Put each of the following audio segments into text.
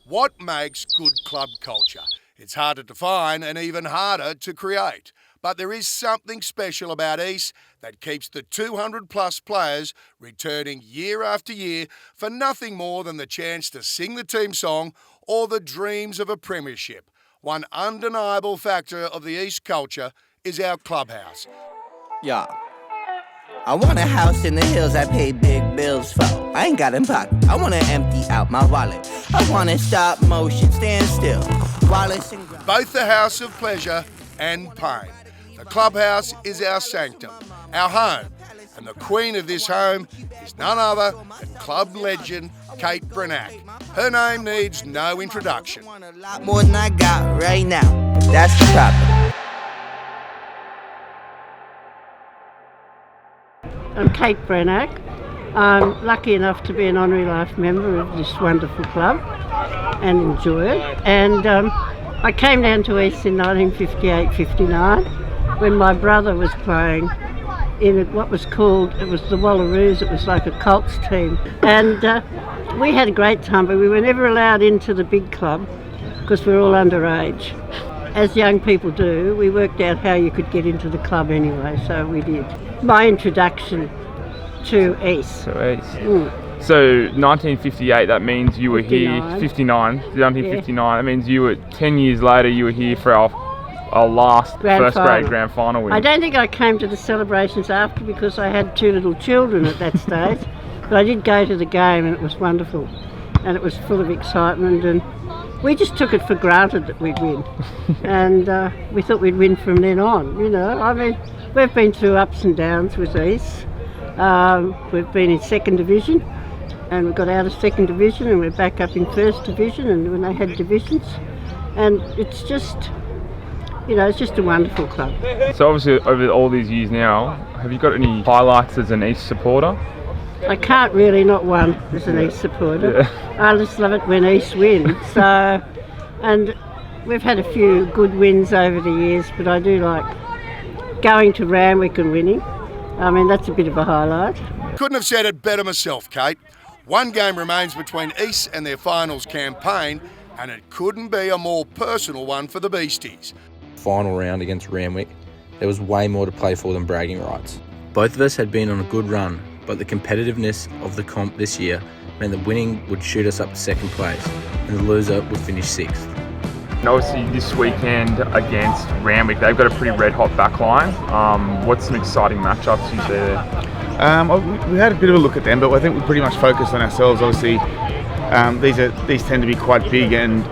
What makes good club culture? It's hard to define and even harder to create. But there is something special about East that keeps the 200 plus players returning year after year for nothing more than the chance to sing the team song or the dreams of a premiership. One undeniable factor of the East culture is our clubhouse. Yeah. I want a house in the hills I pay big bills for. I ain't got in pocket. I want to empty out my wallet. I want to stop motion, stand still. Wallace and Both the house of pleasure and pain. The clubhouse is our sanctum, our home. And the queen of this home is none other than club legend Kate Brenack. Her name needs no introduction. I want a lot more than I got right now. But that's the problem. I'm Kate Brenack. I'm lucky enough to be an honorary life member of this wonderful club and enjoy it. And I came down to East in 1958-59 when my brother was playing in what was called, it was the Wallaroos, it was like a Colts team. And we had a great time, but we were never allowed into the big club because we were all underage. As young people do, we worked out how you could get into the club anyway, so we did. My introduction to East. So 1958, that means you were 59. here, 1959, that means you were 10 years later, you were here for our last first grade grand final win. I don't think I came to the celebrations after because I had two little children at that stage, but I did go to the game and it was wonderful and it was full of excitement, and we just took it for granted that we'd win. And we thought we'd win from then on, you know. I mean, we've been through ups and downs with East. We've been in second division and we got out of second division and we're back up in first division, and when they had divisions, and it's just, you know, it's just a wonderful club. So obviously over all these years now, have you got any highlights as an East supporter? I can't really, not one as an East supporter. Yeah. I just love it when East wins. So, and we've had a few good wins over the years, but I do like going to Randwick and winning. I mean, that's a bit of a highlight. Couldn't have said it better myself, Kate. One game remains between East and their finals campaign, and it couldn't be a more personal one for the Beasties. Final round against Randwick, there was way more to play for than bragging rights. Both of us had been on a good run, but the competitiveness of the comp this year meant that winning would shoot us up to second place and the loser would finish sixth. And obviously this weekend against Randwick, they've got a pretty red hot back line. What's some exciting matchups you see there? We had a bit of a look at them, but I think we pretty much focused on ourselves. Obviously, these tend to be quite big and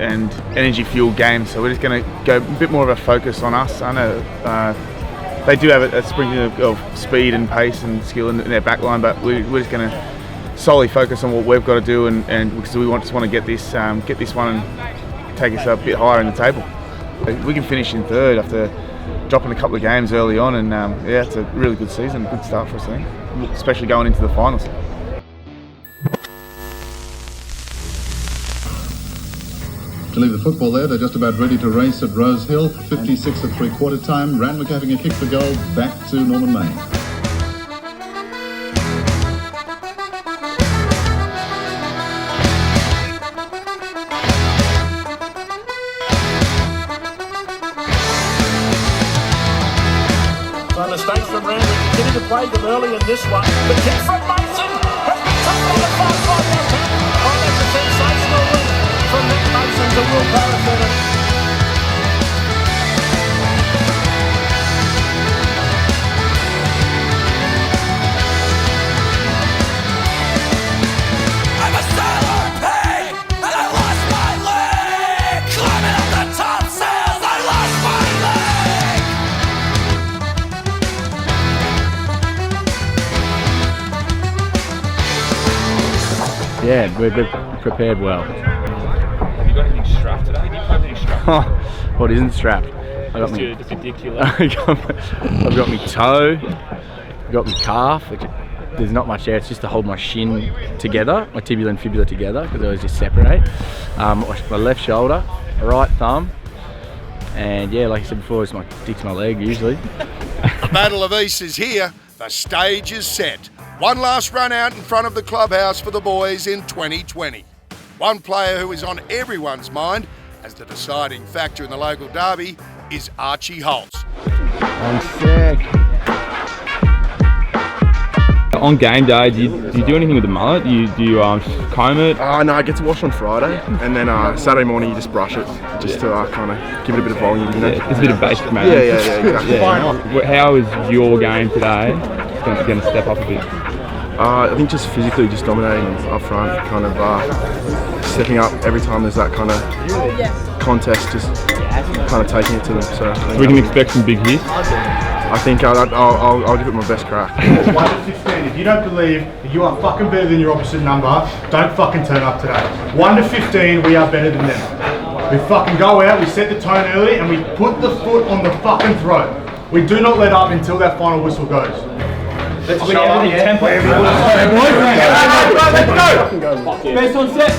energy-fueled games, so we're just going to go a bit more of a focus on us. I know they do have a sprinkling of speed and pace and skill in their back line, but we're just going to solely focus on what we've got to do, and because we just want to get this one and take us a bit higher in the table. We can finish in third after dropping a couple of games early on, and it's a really good season, a good start for us, I think, especially going into the finals. To leave the football there, they're just about ready to race at Rose Hill. 56 at three-quarter time. Randwick having a kick for goal. Back to Norman Main. So mistakes from Randwick. Getting to play them early in this one. The kick from Mason has been taken on the far side left hand. Oh, that's a sensational win from Nick Mason to Will Parasetta. I'm a sailor pig, and I lost my leg. Climbing up the top sails, I lost my leg. Yeah, we're prepared well. Have you got anything strapped today? Did you have anything strapped? What isn't strapped? I got Just your dick to your leg. I've got my toe, I've got my calf, which there's not much there, it's just to hold my shin together, my tibia and fibula together, because they always just separate. My left shoulder, my right thumb, and yeah, like I said before, it's my dick to my leg usually. The Battle of East is here. The stage is set. One last run out in front of the clubhouse for the boys in 2020. One player who is on everyone's mind as the deciding factor in the local derby is Archie Holtz. I'm sick. On game day, do you do anything with the mullet? Do you comb it? No, I get to wash on Friday, and then Saturday morning you just brush it, just to kind of give it a bit of volume. You know? Yeah, it's a bit of basic magic. Yeah, exactly. Yeah. How is your game today going to step up a bit? I think just physically, just dominating up front, kind of stepping up every time there's that kind of contest, just kind of taking it to them. So we can expect some big hits. I think I'll give it my best crack. 1 to 15. If you don't believe that you are fucking better than your opposite number, don't fucking turn up today. 1 to 15, we are better than them. We fucking go out, we set the tone early, and we put the foot on the fucking throat. We do not let up until that final whistle goes. Let's show up. Tempo. Let's go. Best on set.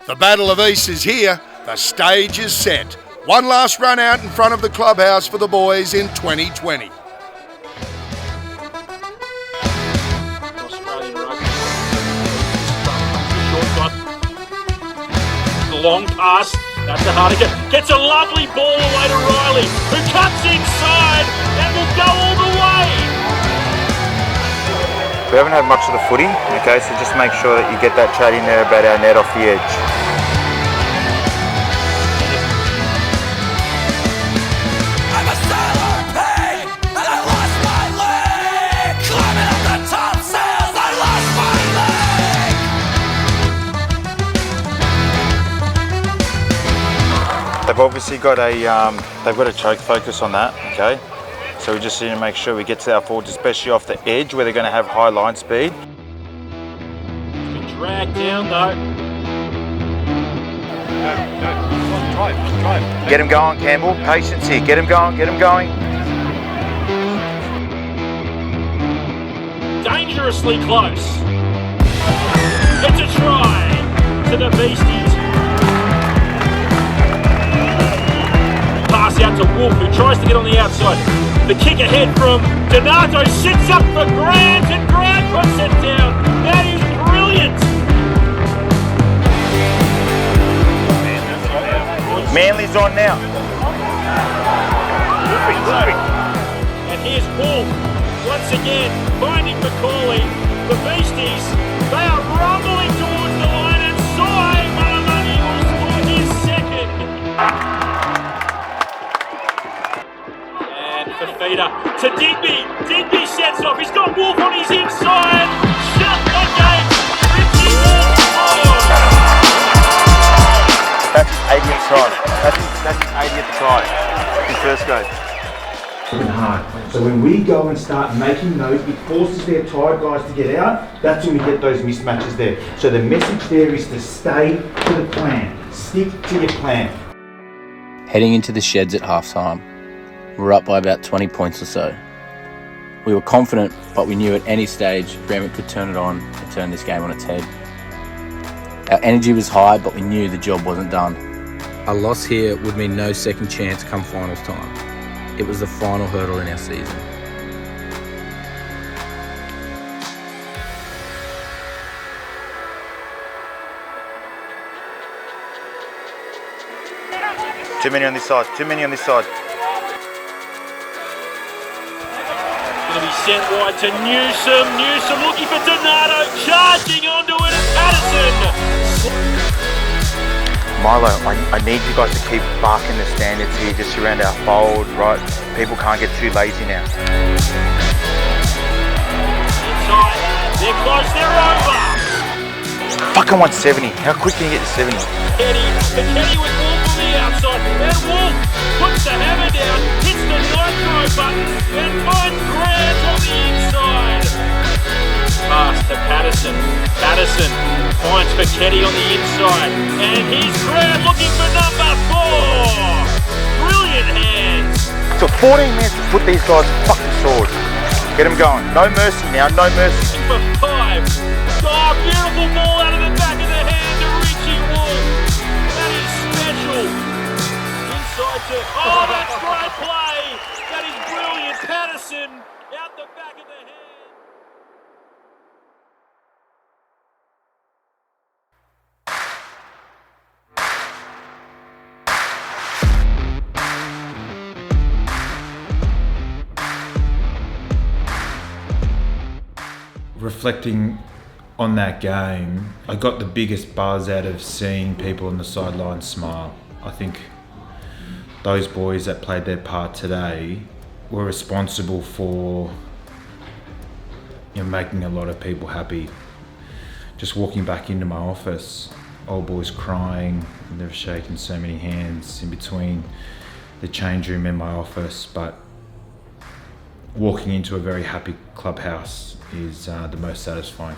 The Battle of East is here. The stage is set. One last run out in front of the clubhouse for the boys in 2020. Australian rugby. Short shot. The long pass. That's a hard kick. Gets a lovely ball away to Riley, who cuts inside and will go all the way. We haven't had much of the footy, okay, so just make sure that you get that chat in there about our net off the edge. They've obviously got a choke focus on that, okay? So we just need to make sure we get to our forwards, especially off the edge where they're going to have high line speed. Been dragged down though. Drive. Get him going, Campbell. Patience here. Get him going. Dangerously close. It's a try to the Beasties. Pass out to Wolf, who tries to get on the outside. The kick ahead from Donato sits up for Grant, and Grant puts it down. That is brilliant. Manly's on now. And here's Wolf once again finding McCauley. The Beasties, they are rumbling towards the line, and Sai Malamani will score his second. Feeder to Digby. Digby sets off. He's got Wolf on his inside. Shut the gate. Richie Wolf. That's his 80th try. That's his 80th try. His first go. Hard. So when we go and start making those, it forces their tired guys to get out. That's when we get those mismatches there. So the message there is to stay to the plan. Stick to your plan. Heading into the sheds at halftime, we were up by about 20 points or so. We were confident, but we knew at any stage Randwick could turn it on and turn this game on its head. Our energy was high, but we knew the job wasn't done. A loss here would mean no second chance come finals time. It was the final hurdle in our season. Too many on this side. Going to be sent wide to Newsom. Newsom looking for Donato, charging onto it, and Patterson. Milo, I need you guys to keep barking the standards here just around our fold, right? People can't get too lazy now. Inside, they're close, they're over. Fucking 170. How quick can you get to 70? Kenny with Wolf on the outside, and Wolf puts the hammer down, hits the nitro button, and finds Grant on the inside. Pass to Patterson. Patterson finds for Kenny on the inside, and here's Grant looking for number 4. Brilliant hands. So 14 minutes to put these guys fucking swords. Get them going. No mercy now, no mercy. For 5. Oh, beautiful ball out of the back of the hand to Richie Wolf. That is special. Inside to... Oh, that's great play. That is brilliant. Patterson out the back of the hand. reflecting on that game, I got the biggest buzz out of seeing people on the sideline smile. I think those boys that played their part today were responsible for making a lot of people happy. Just walking back into my office, old boys crying, and they've shaken so many hands in between the change room and my office, but walking into a very happy clubhouse is the most satisfying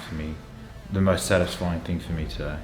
thing for me today.